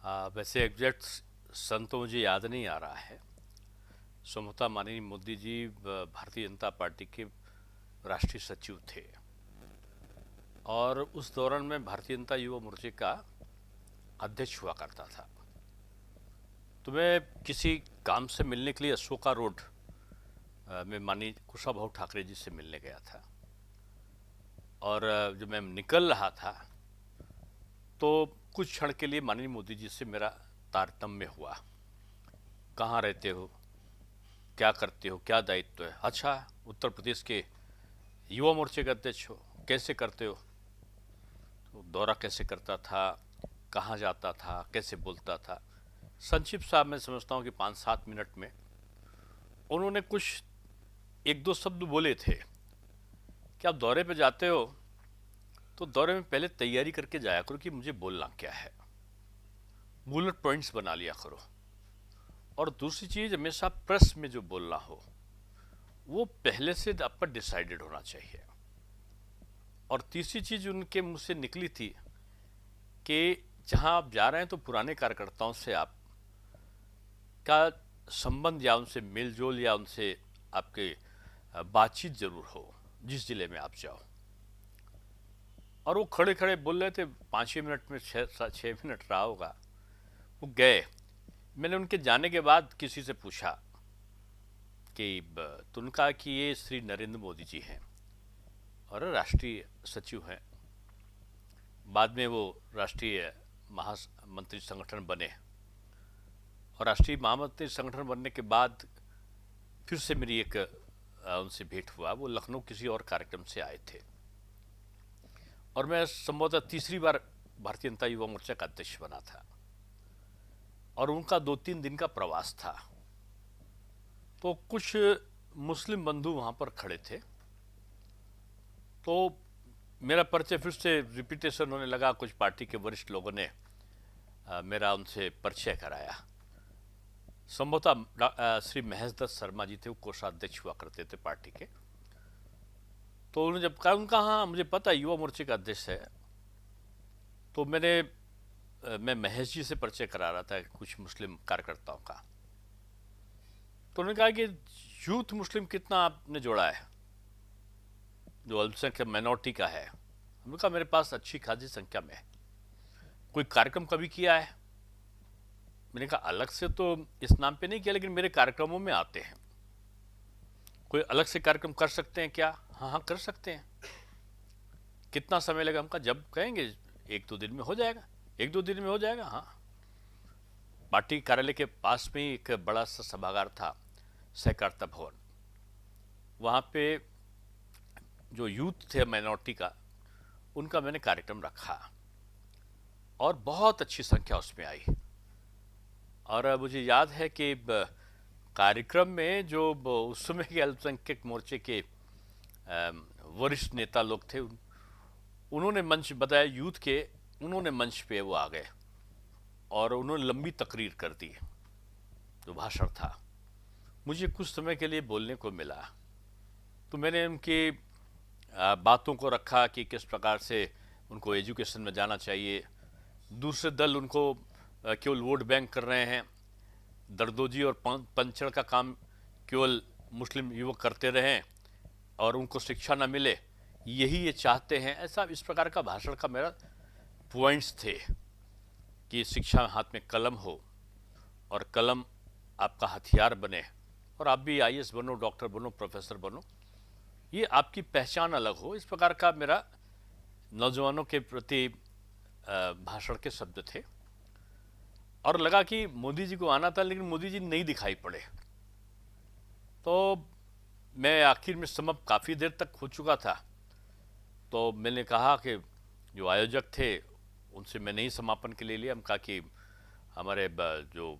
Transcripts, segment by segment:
वैसे एग्जैक्ट सन तो मुझे याद नहीं आ रहा है। संभवतः माननीय मोदी जी भारतीय जनता पार्टी के राष्ट्रीय सचिव थे और उस दौरान मैं भारतीय जनता युवा मोर्चे का अध्यक्ष हुआ करता था। तो मैं किसी काम से मिलने के लिए अशोका रोड में माननीय कुशाभाऊ ठाकरे जी से मिलने गया था। और जब मैं निकल रहा था तो कुछ क्षण के लिए माननीय मोदी जी से मेरा तारतम्य हुआ। कहाँ रहते हो, क्या करते हो, क्या दायित्व है? अच्छा, उत्तर प्रदेश के युवा मोर्चे के अध्यक्ष हो, कैसे करते हो? तो दौरा कैसे करता था, कहाँ जाता था, कैसे बोलता था। संक्षिप्त साहब मैं समझता हूँ कि 5-7 मिनट में उन्होंने कुछ एक दो शब्द बोले थे कि आप दौरे पे जाते हो तो दौरे में पहले तैयारी करके जाया करो कि मुझे बोलना क्या है, बुलेट पॉइंट्स बना लिया करो। और दूसरी चीज, हमेशा प्रेस में जो बोलना हो वो पहले से आप पर डिसाइडेड होना चाहिए। और तीसरी चीज उनके मुंह से निकली थी कि जहां आप जा रहे हैं तो पुराने कार्यकर्ताओं से आप का संबंध या उनसे मेलजोल या उनसे आपके बातचीत जरूर हो जिस जिले में आप जाओ। और वो खड़े खड़े बोल रहे थे, 5 मिनट में 6 मिनट रहा होगा, वो गए। मैंने उनके जाने के बाद किसी से पूछा कि तो उनका कि ये श्री नरेंद्र मोदी जी हैं और राष्ट्रीय सचिव हैं। बाद में वो राष्ट्रीय महामंत्री संगठन बने और राष्ट्रीय महामंत्री संगठन बनने के बाद फिर से मेरी एक उनसे भेंट हुआ। वो लखनऊ किसी और कार्यक्रम से आए थे और मैं संभवतः तीसरी बार भारतीय जनता युवा मोर्चा का अध्यक्ष बना था और उनका 2-3 दिन का प्रवास था। तो कुछ मुस्लिम बंधु वहां पर खड़े थे तो मेरा परिचय फिर से रिपीटेशन होने लगा। कुछ पार्टी के वरिष्ठ लोगों ने मेरा उनसे परिचय कराया। संभवतः श्री महेश दत्त शर्मा जी थे, वो कोषाध्यक्ष हुआ करते थे पार्टी के। तो उन्होंने जब कहा, उनका हाँ मुझे पता है युवा मोर्चे का अध्यक्ष है, तो मैं महेश जी से परिचय करा रहा था कुछ मुस्लिम कार्यकर्ताओं का। तो उन्होंने कहा कि यूथ मुस्लिम कितना आपने जोड़ा है जो अल्पसंख्यक माइनॉरिटी का है? हमने कहा मेरे पास अच्छी खासी संख्या में है। कोई कार्यक्रम कभी किया है? मैंने कहा अलग से तो इस नाम पे नहीं किया, लेकिन मेरे कार्यक्रमों में आते हैं। कोई अलग से कार्यक्रम कर सकते हैं क्या? हाँ हाँ कर सकते हैं। कितना समय लगेगा? हम कहा जब कहेंगे 1-2 दिन में हो जाएगा। 1-2 दिन में हो जाएगा। हाँ, पार्टी कार्यालय के पास में ही एक बड़ा सा सभागार था, सहकारिता भवन। वहाँ पे जो यूथ थे माइनॉरिटी का, उनका मैंने कार्यक्रम रखा और बहुत अच्छी संख्या उसमें आई। और मुझे याद है कि कार्यक्रम में जो उस समय के अल्पसंख्यक मोर्चे के वरिष्ठ नेता लोग थे, उन्होंने मंच बताया यूथ के, उन्होंने मंच पे वो आ गए और उन्होंने लंबी तकरीर कर दी। जो भाषण था, मुझे कुछ समय के लिए बोलने को मिला। तो मैंने उनकी बातों को रखा कि किस प्रकार से उनको एजुकेशन में जाना चाहिए। दूसरे दल उनको केवल वोट बैंक कर रहे हैं, दरदोजी और पंचर का काम केवल मुस्लिम युवक करते रहें और उनको शिक्षा न मिले, यही ये चाहते हैं। ऐसा इस प्रकार का भाषण का मेरा पॉइंट्स थे कि शिक्षा हाथ में कलम हो और कलम आपका हथियार बने और आप भी आईएएस बनो, डॉक्टर बनो, प्रोफेसर बनो, ये आपकी पहचान अलग हो। इस प्रकार का मेरा नौजवानों के प्रति भाषण के शब्द थे। और लगा कि मोदी जी को आना था, लेकिन मोदी जी नहीं दिखाई पड़े। तो मैं आखिर में समझ काफ़ी देर तक हो चुका था, तो मैंने कहा कि जो आयोजक थे उनसे मैंने ही समापन के लिए लिया। हम कहा कि हमारे जो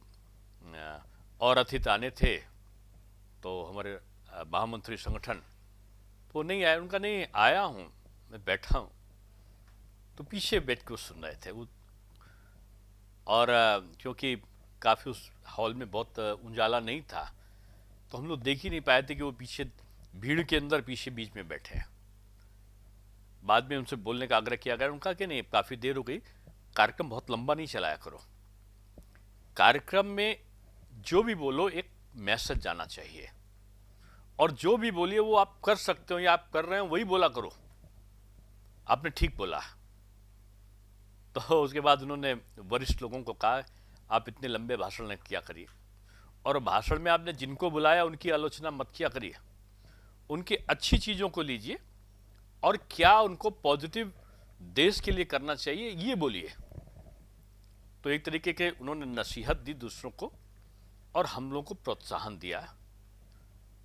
और अतिथि आने थे तो हमारे महामंत्री संगठन, तो नहीं आए। उनका नहीं आया हूँ, मैं बैठा हूँ। तो पीछे बैठ के वो सुन रहे थे वो। और क्योंकि काफ़ी उस हॉल में बहुत उजाला नहीं था, तो हम लोग देख ही नहीं पाए थे कि वो पीछे भीड़ के अंदर पीछे बीच में बैठे हैं। बाद में उनसे बोलने का आग्रह किया गया, उनका कि नहीं काफ़ी देर हो गई, कार्यक्रम बहुत लंबा नहीं चलाया करो। कार्यक्रम में जो भी बोलो एक मैसेज जाना चाहिए, और जो भी बोलिए वो आप कर सकते हो या आप कर रहे हो वही बोला करो। आपने ठीक बोला। तो उसके बाद उन्होंने वरिष्ठ लोगों को कहा, आप इतने लंबे भाषण न किया करिए, और भाषण में आपने जिनको बुलाया उनकी आलोचना मत किया करिए, उनकी अच्छी चीज़ों को लीजिए और क्या उनको पॉजिटिव देश के लिए करना चाहिए ये बोलिए। तो एक तरीके के उन्होंने नसीहत दी दूसरों को और हम लोगों को प्रोत्साहन दिया।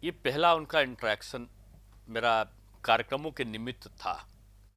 ये पहला उनका इंटरेक्शन मेरा कार्यक्रमों के निमित्त था।